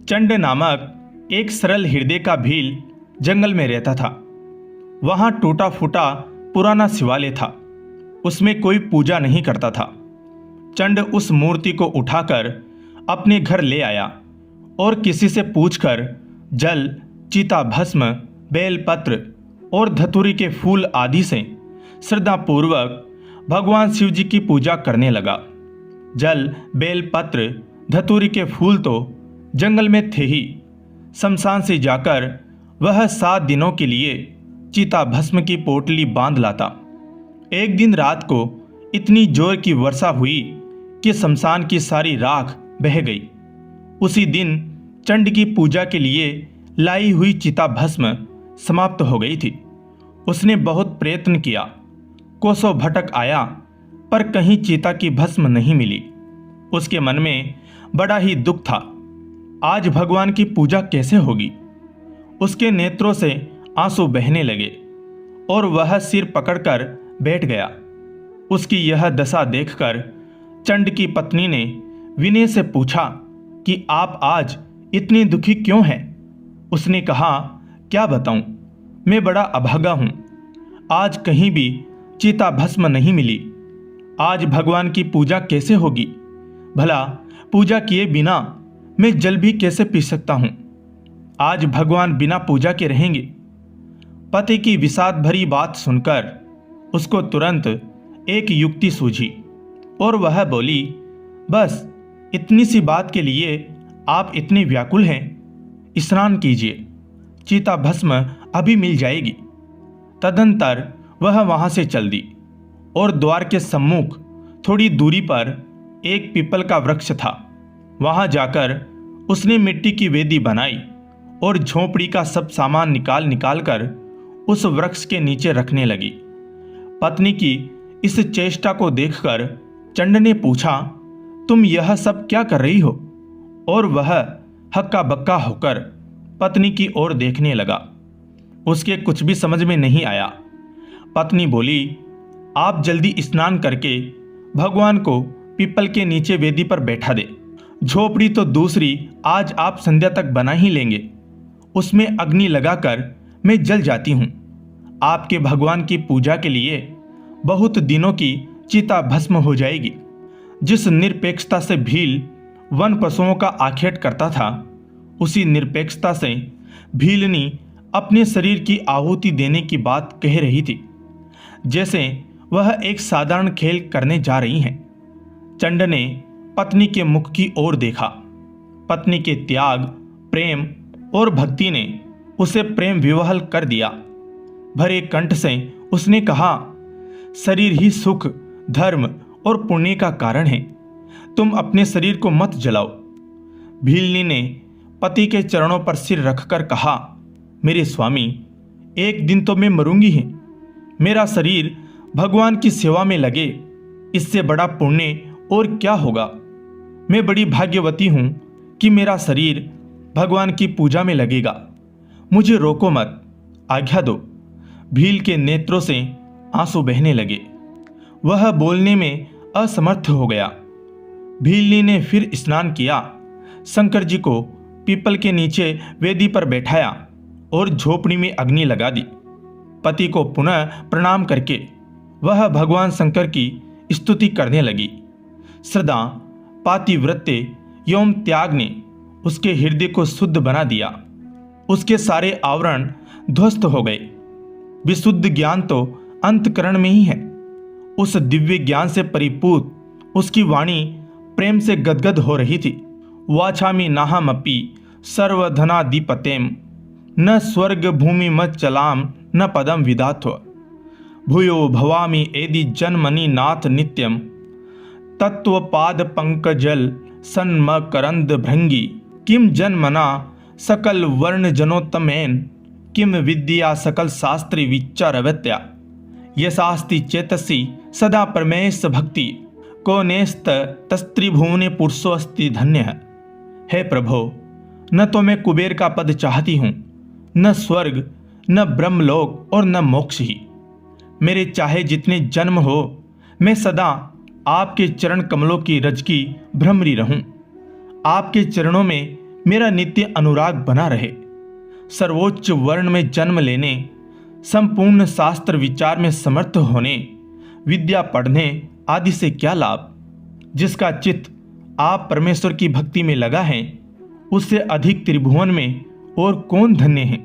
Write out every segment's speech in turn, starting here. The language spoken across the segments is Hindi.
चंड नामक एक सरल हृदय का भील जंगल में रहता था। वहां टूटा फूटा पुराना शिवालय था। उसमें कोई पूजा नहीं करता था। चंड उस मूर्ति को उठाकर अपने घर ले आया और किसी से पूछकर जल, चिता भस्म, बेलपत्र और धतूरी के फूल आदि से श्रद्धापूर्वक भगवान शिव जी की पूजा करने लगा। जल, बेलपत्र, धतूरी के फूल तो जंगल में थे ही। शमशान से जाकर वह 7 दिनों के लिए चिता भस्म की पोटली बांध लाता। एक दिन रात को इतनी जोर की वर्षा हुई कि शमशान की सारी राख बह गई। उसी दिन चंड की पूजा के लिए लाई हुई चिता भस्म समाप्त हो गई थी। उसने बहुत प्रयत्न किया, कोसों भटक आया, पर कहीं चिता की भस्म नहीं मिली। उसके मन में बड़ा ही दुख था। आज भगवान की पूजा कैसे होगी? उसके नेत्रों से आंसू बहने लगे और वह सिर पकड़कर बैठ गया। उसकी यह दशा देखकर चंड की पत्नी ने विनय से पूछा कि आप आज इतनी दुखी क्यों हैं? उसने कहा, क्या बताऊं, मैं बड़ा अभागा हूं। आज कहीं भी चिता भस्म नहीं मिली। आज भगवान की पूजा कैसे होगी? भला पूजा किए बिना मैं जल भी कैसे पी सकता हूं? आज भगवान बिना पूजा के रहेंगे। पति की विषाद भरी बात सुनकर उसको तुरंत एक युक्ति सूझी और वह बोली, बस इतनी सी बात के लिए आप इतने व्याकुल हैं? स्नान कीजिए, चिता भस्म अभी मिल जाएगी। तदंतर वह वहां से चल दी और द्वार के सम्मुख थोड़ी दूरी पर एक पीपल का वृक्ष था। वहां जाकर उसने मिट्टी की वेदी बनाई और झोंपड़ी का सब सामान निकाल कर उस वृक्ष के नीचे रखने लगी। पत्नी की इस चेष्टा को देखकर चंड ने पूछा, तुम यह सब क्या कर रही हो? और वह हक्का बक्का होकर पत्नी की ओर देखने लगा। उसके कुछ भी समझ में नहीं आया। पत्नी बोली, आप जल्दी स्नान करके भगवान को पीपल के नीचे वेदी पर बैठा दे। झोपड़ी तो दूसरी आज आप संध्या तक बना ही लेंगे। उसमें अग्नि लगाकर मैं जल जाती हूं। आपके भगवान की पूजा के लिए बहुत दिनों की चिता भस्म हो जाएगी। जिस निरपेक्षता से भील वन पशुओं का आखेट करता था, उसी निरपेक्षता से भीलनी अपने शरीर की आहुति देने की बात कह रही थी, जैसे वह एक साधारण खेल करने जा रही हैं। चंड ने पत्नी के मुख की ओर देखा। पत्नी के त्याग, प्रेम और भक्ति ने उसे प्रेम विवहल कर दिया। भरे कंठ से उसने कहा, शरीर ही सुख, धर्म और पुण्य का कारण है। तुम अपने शरीर को मत जलाओ। भीलनी ने पति के चरणों पर सिर रखकर कहा, मेरे स्वामी, एक दिन तो मैं मरूंगी ही। मेरा शरीर भगवान की सेवा में लगे, इससे बड़ा पुण्य और क्या होगा? मैं बड़ी भाग्यवती हूं कि मेरा शरीर भगवान की पूजा में लगेगा। मुझे रोको मत, आज्ञा दो। भील के नेत्रों से आंसू बहने लगे। वह बोलने में असमर्थ हो गया। भीलनी ने फिर स्नान किया, शंकर जी को पीपल के नीचे वेदी पर बैठाया और झोपड़ी में अग्नि लगा दी। पति को पुनः प्रणाम करके वह भगवान शंकर की स्तुति करने लगी। श्रद्धा, पातिव्रत्य एवं त्याग ने उसके हृदय को शुद्ध बना दिया। उसके सारे आवरण ध्वस्त हो गए। विशुद्ध ज्ञान तो अंतकरण में ही है। उस दिव्य ज्ञान से परिपूत उसकी वाणी प्रेम से गदगद हो रही थी। वाछामि नाहमपि सर्वधनाधिपतेम, न स्वर्ग भूमि मच्चलाम, न पदम विधात्व। भूयो भवामि एदि जन्मनि नाथ नित्यम, तत्वपाद पंकजल सन्मकरंद भृंगी। किम जन्मना सकल वर्ण जनोत्तमेन, किम विद्या सकल शास्त्री विचारवत्या। यशास्ति चेतसी सदा परमेश भक्ति, को नेस्त तस्त्रिभुवने पुरुषोस्ति धन्य। हे प्रभो, न तो मैं कुबेर का पद चाहती हूँ, न स्वर्ग, न ब्रह्मलोक और न मोक्ष ही। मेरे चाहे जितने जन्म हो, मैं सदा आपके चरण कमलों की रज की भ्रमरी रहूं। आपके चरणों में मेरा नित्य अनुराग बना रहे। सर्वोच्च वर्ण में जन्म लेने, संपूर्ण शास्त्र विचार में समर्थ होने, विद्या पढ़ने आदि से क्या लाभ? जिसका चित्त आप परमेश्वर की भक्ति में लगा है, उससे अधिक त्रिभुवन में और कौन धन्य है।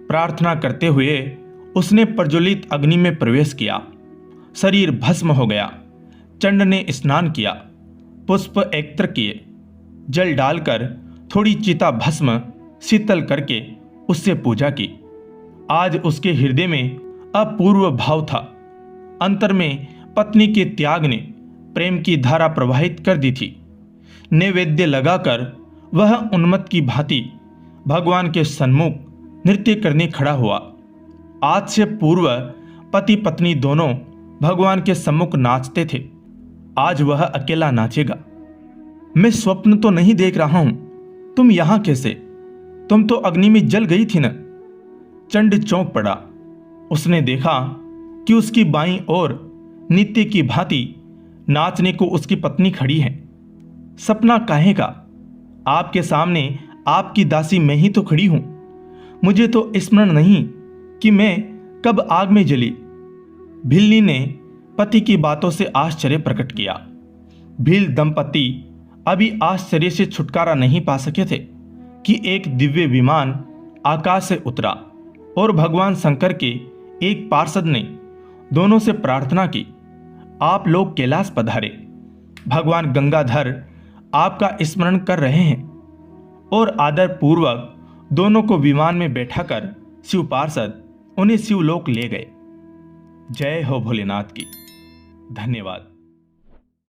प्रार्थना करते हुए उसने प्रज्वलित अग्नि में प्रवेश किया। शरीर भस्म हो गया। चंड ने स्नान किया, पुष्प एकत्र किए, जल डालकर थोड़ी चिता भस्म शीतल करके उससे पूजा की। आज उसके हृदय में अपूर्व भाव था। अंतर में पत्नी के त्याग ने प्रेम की धारा प्रवाहित कर दी थी। नैवेद्य लगाकर वह उन्मत्त की भांति भगवान के सन्मुख नृत्य करने खड़ा हुआ। आज से पूर्व पति पत्नी दोनों भगवान के सम्मुख नाचते थे, आज वह अकेला नाचेगा। मैं स्वप्न तो नहीं देख रहा हूं, तुम यहां कैसे? तुम तो अग्नि में जल गई थी न। चंड चौंक पड़ा। उसने देखा कि उसकी बाईं ओर नित्य की भांति नाचने को उसकी पत्नी खड़ी है। सपना काहे का? आपके सामने आपकी दासी मैं ही तो खड़ी हूं। मुझे तो स्मरण नहीं कि मैं कब आग में जली। भीलनी ने पति की बातों से आश्चर्य प्रकट किया। भील दंपति अभी आश्चर्य से छुटकारा नहीं पा सके थे कि एक दिव्य विमान आकाश से उतरा और भगवान शंकर के एक पार्षद ने दोनों से प्रार्थना की, आप लोग कैलाश पधारे। भगवान गंगाधर आपका स्मरण कर रहे हैं। और आदर पूर्वक दोनों को विमान में बैठाकर शिव पार्षद उन्हें शिवलोक ले गए। जय हो भोलेनाथ की। धन्यवाद।